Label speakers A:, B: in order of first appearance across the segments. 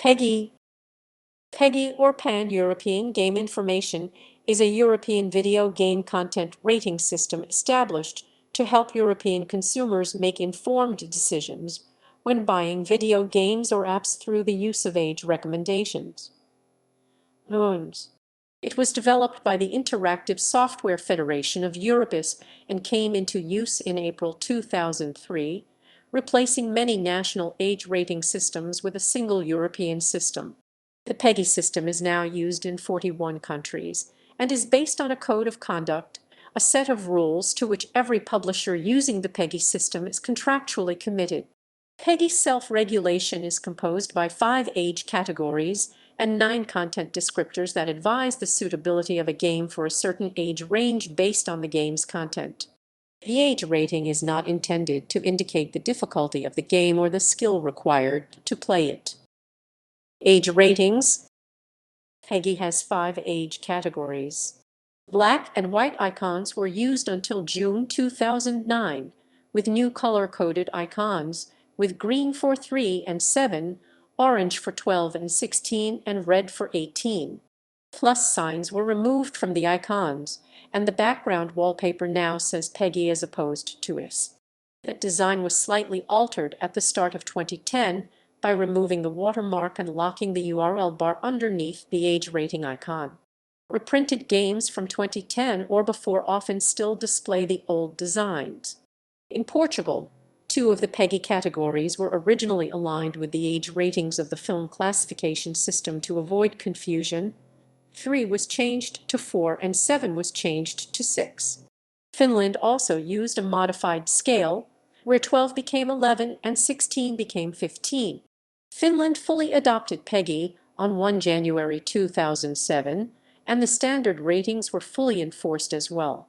A: Peggy. Peggy, or Pan-European Game Information, is a European video game content rating system established to help European consumers make informed decisions when buying video games or apps through the use of age recommendations. Norms. It was developed by the Interactive Software Federation of Europe and came into use in April 2003, replacing many national age rating systems with a single European system. The Peggy system is now used in 41 countries and is based on a code of conduct, a set of rules to which every publisher using the Peggy system is contractually committed. Peggy self-regulation is composed by 5 age categories and 9 content descriptors that advise the suitability of a game for a certain age range based on the game's content. The age rating is not intended to indicate the difficulty of the game or the skill required to play it. Age ratings. Peggy has 5 age categories. Black and white icons were used until June 2009, with new color-coded icons, with green for 3 and 7, orange for 12 and 16, and red for 18. Plus signs were removed from the icons, and the background wallpaper now says Peggy as opposed to IS. That design was slightly altered at the start of 2010 by removing the watermark and locking the URL bar underneath the age rating icon. Reprinted games from 2010 or before often still display the old designs. In Portugal, 2 of the Peggy categories were originally aligned with the age ratings of the film classification system to avoid confusion. 3 was changed to 4 and 7 was changed to 6. Finland also used a modified scale, where 12 became 11 and 16 became 15. Finland fully adopted Peggy on 1 January 2007, and the standard ratings were fully enforced as well.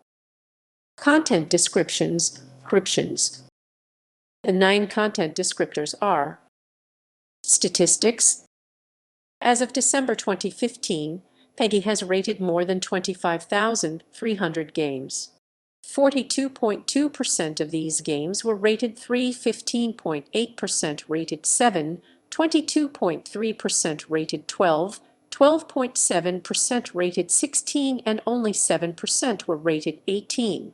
A: Content descriptions. The 9 content descriptors are: statistics. As of December 2015, Peggy has rated more than 25,300 games. 42.2% of these games were rated 3, 15.8% rated 7, 22.3% rated 12, 12.7% rated 16, and only 7% were rated 18.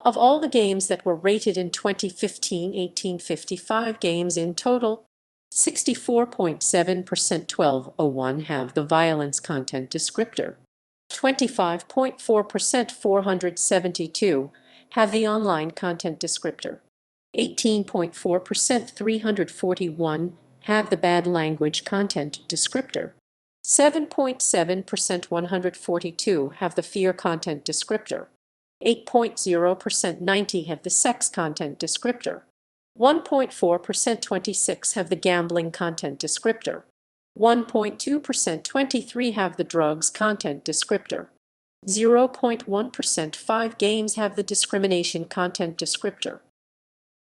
A: Of all the games that were rated in 2015, 1855 games in total, 64.7% 1201 have the violence content descriptor. 25.4% 472 have the online content descriptor. 18.4% 341 have the bad language content descriptor. 7.7% 142 have the fear content descriptor. 8.0% 90 have the sex content descriptor. 1.4% 26 have the gambling content descriptor. 1.2% 23 have the drugs content descriptor. 0.1% 5 games have the discrimination content descriptor.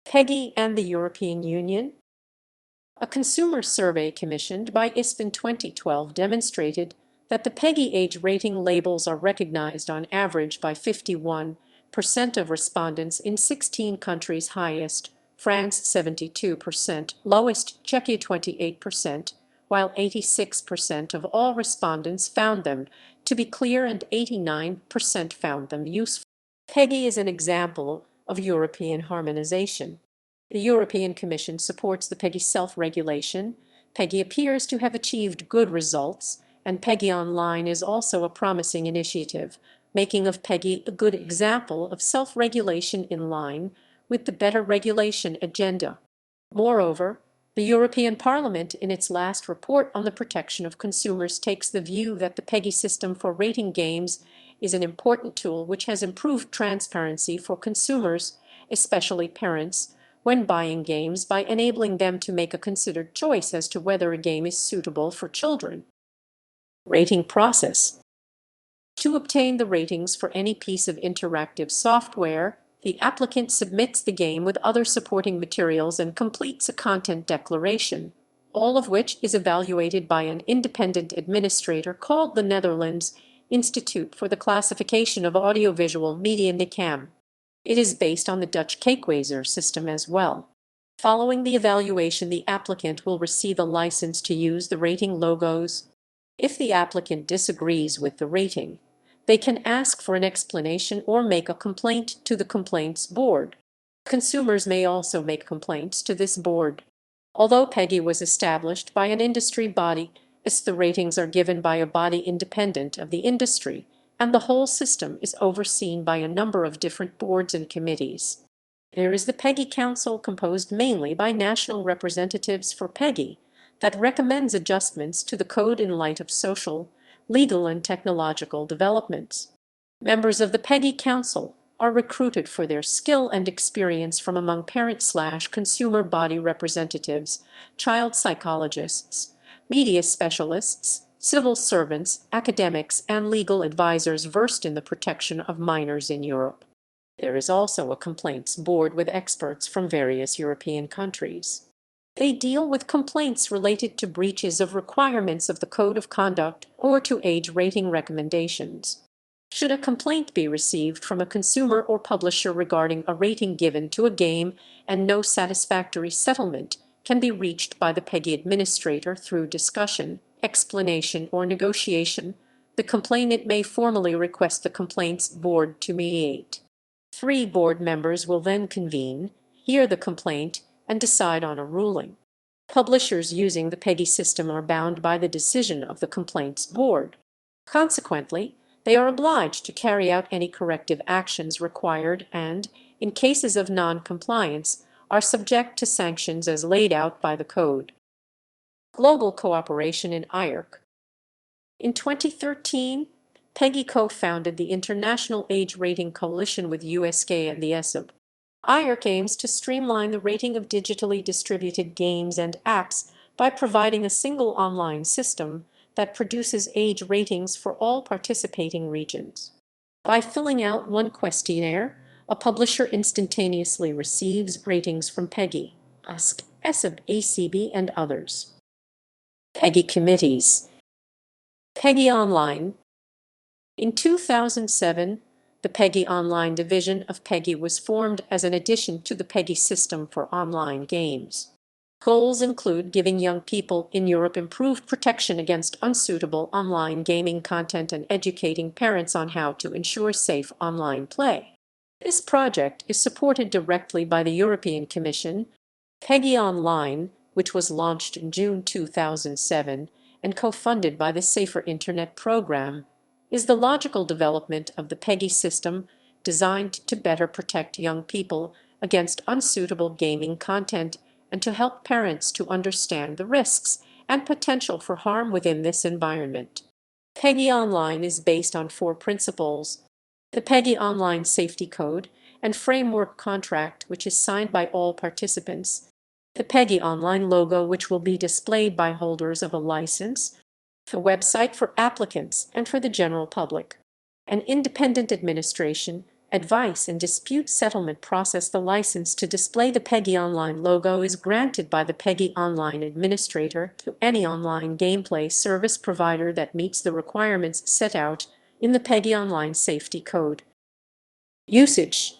A: Peggy and the European Union. A consumer survey commissioned by ISFE in 2012 demonstrated that the Peggy age rating labels are recognized on average by 51% of respondents in 16 countries, highest France 72%, lowest Czechia 28%, while 86% of all respondents found them to be clear and 89% found them useful. Peggy is an example of European harmonization. The European Commission supports the Peggy self-regulation. Peggy appears to have achieved good results, and Peggy Online is also a promising initiative, making of Peggy a good example of self-regulation in line with the better regulation agenda. Moreover, the European Parliament, in its last report on the protection of consumers, takes the view that the Peggy system for rating games is an important tool which has improved transparency for consumers, especially parents, when buying games by enabling them to make a considered choice as to whether a game is suitable for children. Rating process. To obtain the ratings for any piece of interactive software, the applicant submits the game with other supporting materials and completes a content declaration, all of which is evaluated by an independent administrator called the Netherlands Institute for the Classification of Audiovisual Media NICAM. It is based on the Dutch Kijkwijzer system as well. Following the evaluation, the applicant will receive a license to use the rating logos. If the applicant disagrees with the rating, they can ask for an explanation or make a complaint to the complaints board. Consumers may also make complaints to this board. Although Peggy was established by an industry body, the ratings are given by a body independent of the industry, and the whole system is overseen by a number of different boards and committees. There is the Peggy Council, composed mainly by national representatives for Peggy, that recommends adjustments to the code in light of social, legal, and technological developments. Members of the Peggy Council are recruited for their skill and experience from among parent/consumer body representatives, child psychologists, media specialists, civil servants, academics, and legal advisors versed in the protection of minors in Europe. There is also a complaints board with experts from various European countries. They deal with complaints related to breaches of requirements of the Code of Conduct or to age rating recommendations. Should a complaint be received from a consumer or publisher regarding a rating given to a game and no satisfactory settlement can be reached by the Peggy administrator through discussion, explanation, or negotiation, the complainant may formally request the complaints board to mediate. 3 board members will then convene, hear the complaint, and decide on a ruling. Publishers using the Peggy system are bound by the decision of the complaints board. Consequently, they are obliged to carry out any corrective actions required and, in cases of non-compliance, are subject to sanctions as laid out by the code. Global cooperation in IRC. In 2013, Peggy co-founded the International Age Rating Coalition with USK and the ISFE. IRC aims to streamline the rating of digitally distributed games and apps by providing a single online system that produces age ratings for all participating regions. By filling out one questionnaire, a publisher instantaneously receives ratings from Peggy, ISFE, ACB, and others. Peggy committees. Peggy Online. In 2007, the Peggy Online division of Peggy was formed as an addition to the Peggy system for online games. Goals include giving young people in Europe improved protection against unsuitable online gaming content and educating parents on how to ensure safe online play. This project is supported directly by the European Commission. Peggy Online, which was launched in June 2007 and co-funded by the Safer Internet program, is the logical development of the Peggy system designed to better protect young people against unsuitable gaming content and to help parents to understand the risks and potential for harm within this environment. Peggy Online is based on 4 principles: the Peggy Online Safety Code and Framework Contract, which is signed by all participants, the Peggy Online logo, which will be displayed by holders of a license, the website for applicants and for the general public, an independent administration, advice, and dispute settlement process. The license to display the Peggy Online logo is granted by the Peggy Online administrator to any online gameplay service provider that meets the requirements set out in the Peggy Online Safety Code. Usage.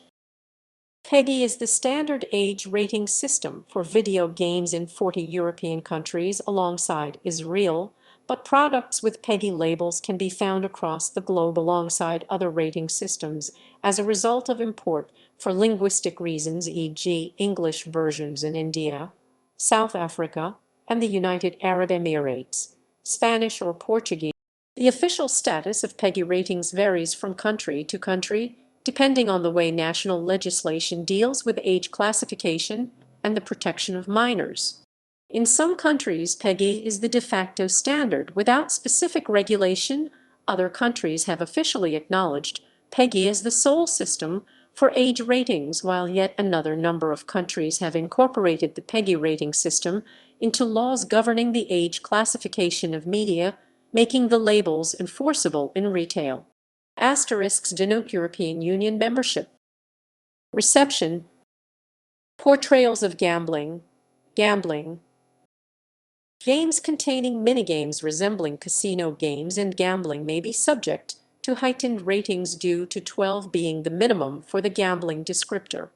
A: Peggy is the standard age rating system for video games in 40 European countries alongside Israel, but products with Peggy labels can be found across the globe alongside other rating systems as a result of import for linguistic reasons, e.g. English versions in India, South Africa, and the United Arab Emirates, Spanish or Portuguese. The official status of Peggy ratings varies from country to country, depending on the way national legislation deals with age classification and the protection of minors. In some countries, Peggy is the de facto standard without specific regulation. Other countries have officially acknowledged Peggy as the sole system for age ratings, while yet another number of countries have incorporated the Peggy rating system into laws governing the age classification of media, making the labels enforceable in retail. Asterisks denote European Union membership. Reception. Portrayals of gambling. Games containing minigames resembling casino games and gambling may be subject to heightened ratings due to 12 being the minimum for the gambling descriptor.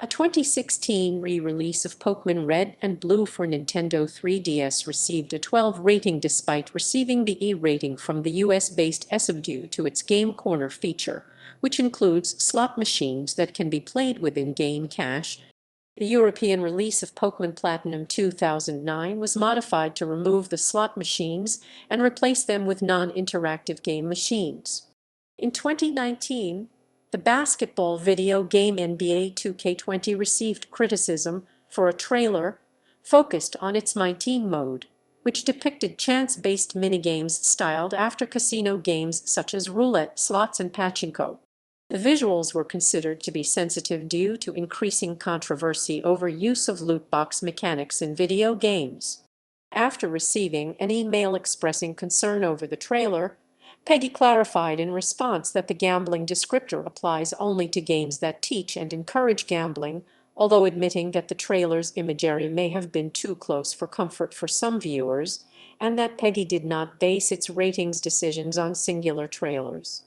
A: A 2016 re-release of Pokémon Red and Blue for Nintendo 3DS received a 12 rating despite receiving the E rating from the US-based ISFE due to its Game Corner feature, which includes slot machines that can be played with in-game cash. The European release of Pokémon Platinum 2009 was modified to remove the slot machines and replace them with non-interactive game machines. In 2019, the basketball video game NBA 2K20 received criticism for a trailer focused on its My Team mode, which depicted chance-based minigames styled after casino games such as roulette, slots, and pachinko. The visuals were considered to be sensitive due to increasing controversy over use of loot box mechanics in video games. After receiving an email expressing concern over the trailer, Peggy clarified in response that the gambling descriptor applies only to games that teach and encourage gambling, although admitting that the trailer's imagery may have been too close for comfort for some viewers, and that Peggy did not base its ratings decisions on singular trailers.